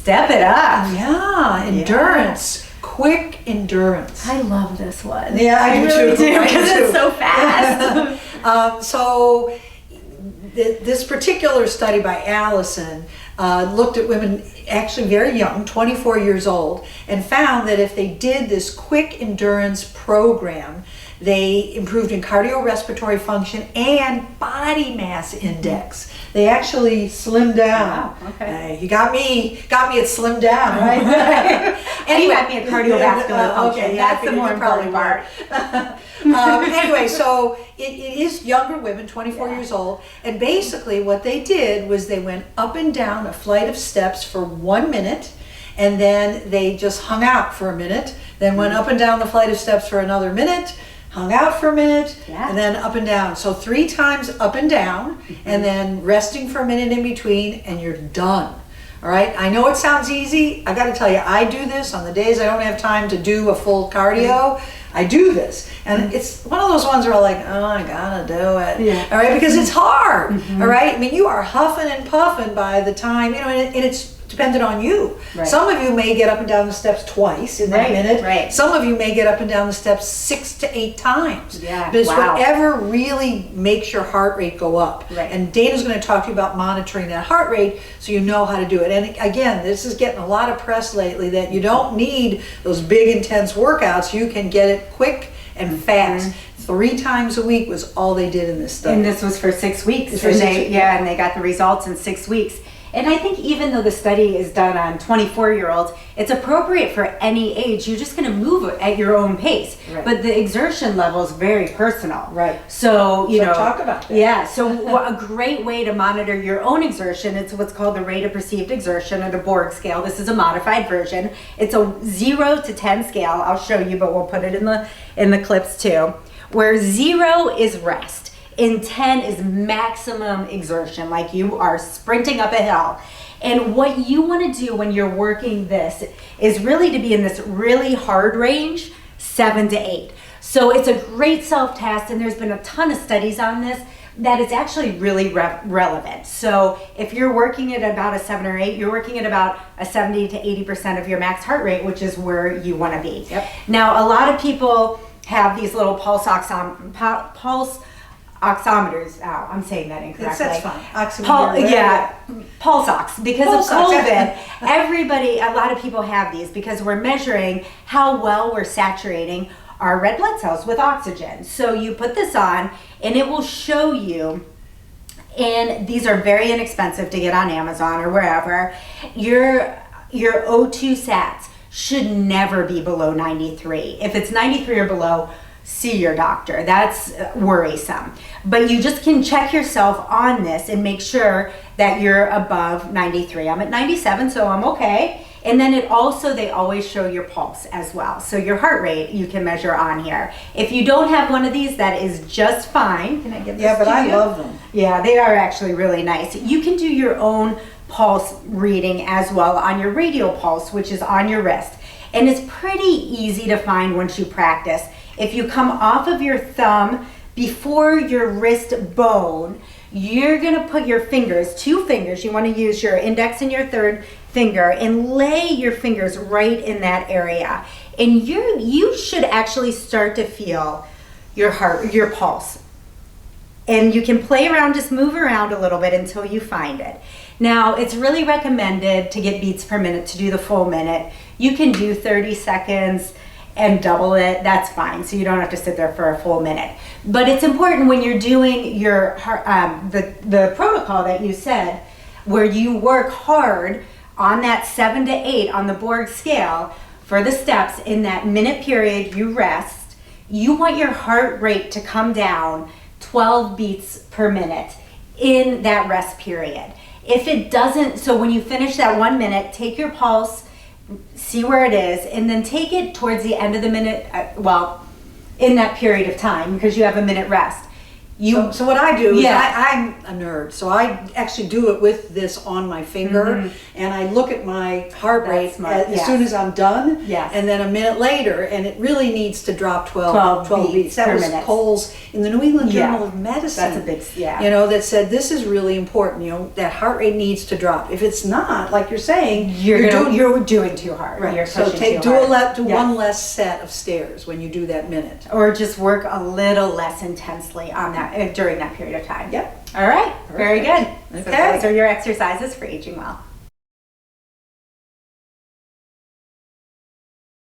Step it up. Yeah, endurance, quick endurance. I love this one. Yeah, I do really too. do, because it's so fast. So this particular study by Allison looked at women actually very young, 24 years old, and found that if they did this quick endurance program, they improved in cardiorespiratory function and body mass index. They actually slimmed down. Wow, okay. You got me at slimmed down, right? And you got me at cardiovascular function. Okay, yeah, That's the more important part. Anyway, so it is younger women, 24 years old, and basically what they did was they went up and down a flight of steps for 1 minute, and then they just hung out for a minute, then went up and down the flight of steps for another minute, hung out for a minute, and then up and down. So 3 times up and down, and then resting for a minute in between, and you're done. All right, I know it sounds easy. I got to tell you, I do this on the days I don't have time to do a full cardio. I do this, and it's one of those ones where I'm like, oh, I gotta do it. All right, because it's hard. All right, I mean, you are huffing and puffing by the time, and it's dependent on you. Right. Some of you may get up and down the steps twice in that minute. Right. Some of you may get up and down the steps 6 to 8 times. Yeah. But it's whatever really makes your heart rate go up. Right. And Dana's going to talk to you about monitoring that heart rate so you know how to do it. And again, this is getting a lot of press lately that you don't need those big intense workouts. You can get it quick and fast. 3 times a week was all they did in this study. And this was for 6 weeks. And they got the results in 6 weeks. And I think even though the study is done on 24-year-olds, it's appropriate for any age. You're just going to move at your own pace. Right. But the exertion level is very personal. Right. So, you know. Talk about that. Yeah. So a great way to monitor your own exertion, it's what's called the rate of perceived exertion, or the Borg scale. This is a modified version. It's a 0 to 10 scale. I'll show you, but we'll put it in the clips too. Where 0 is rest. And 10 is maximum exertion, like you are sprinting up a hill. And what you want to do when you're working this is really to be in this really hard range, 7 to 8. So it's a great self-test, and there's been a ton of studies on this that it's actually really relevant. So if you're working at about a 7 or 8, you're working at about a 70 to 80% of your max heart rate, which is where you want to be. Yep. Now, a lot of people have these little pulse oximeters. I'm saying that incorrectly. That's fine. Pulse ox. Because of COVID, a lot of people have these because we're measuring how well we're saturating our red blood cells with oxygen. So you put this on, and it will show you, and these are very inexpensive to get on Amazon or wherever, your O2 sats should never be below 93. If it's 93 or below, see your doctor. That's worrisome. But you just can check yourself on this and make sure that you're above 93. I'm at 97, so I'm okay. And then they always show your pulse as well. So your heart rate you can measure on here. If you don't have one of these, that is just fine. Can I give this to you? Yeah, but I love them. Yeah, they are actually really nice. You can do your own pulse reading as well on your radial pulse, which is on your wrist. And it's pretty easy to find once you practice. If you come off of your thumb before your wrist bone, you're gonna put your fingers, 2 fingers, you wanna use your index and your third finger, and lay your fingers right in that area. And you should actually start to feel your heart, your pulse. And you can play around, just move around a little bit until you find it. Now, it's really recommended to get beats per minute to do the full minute. You can do 30 seconds and double it, that's fine. So you don't have to sit there for a full minute. But it's important when you're doing your the protocol that you said, where you work hard on that 7 to 8 on the Borg scale for the steps. In that minute period, you rest. You want your heart rate to come down 12 beats per minute in that rest period. If it doesn't, so when you finish that 1 minute, take your pulse, see where it is, and then take it towards the end of the minute, in that period of time, because you have a minute rest. So what I do is Yeah. I'm a nerd, so I actually do it with this on my finger, and I look at my heart rate as soon as I'm done, and then a minute later, and it really needs to drop 12 beats. That was Cole's in the New England Journal of Medicine. That's a big, you know, that said this is really important. You know, that heart rate needs to drop. If it's not, like you're saying, you're doing too hard. Right. You're so pushing too hard. Do one less set of stairs when you do that minute, or just work a little less intensely on that during that period of time. Yep. All right. Very good. Okay. So those are your exercises for aging well.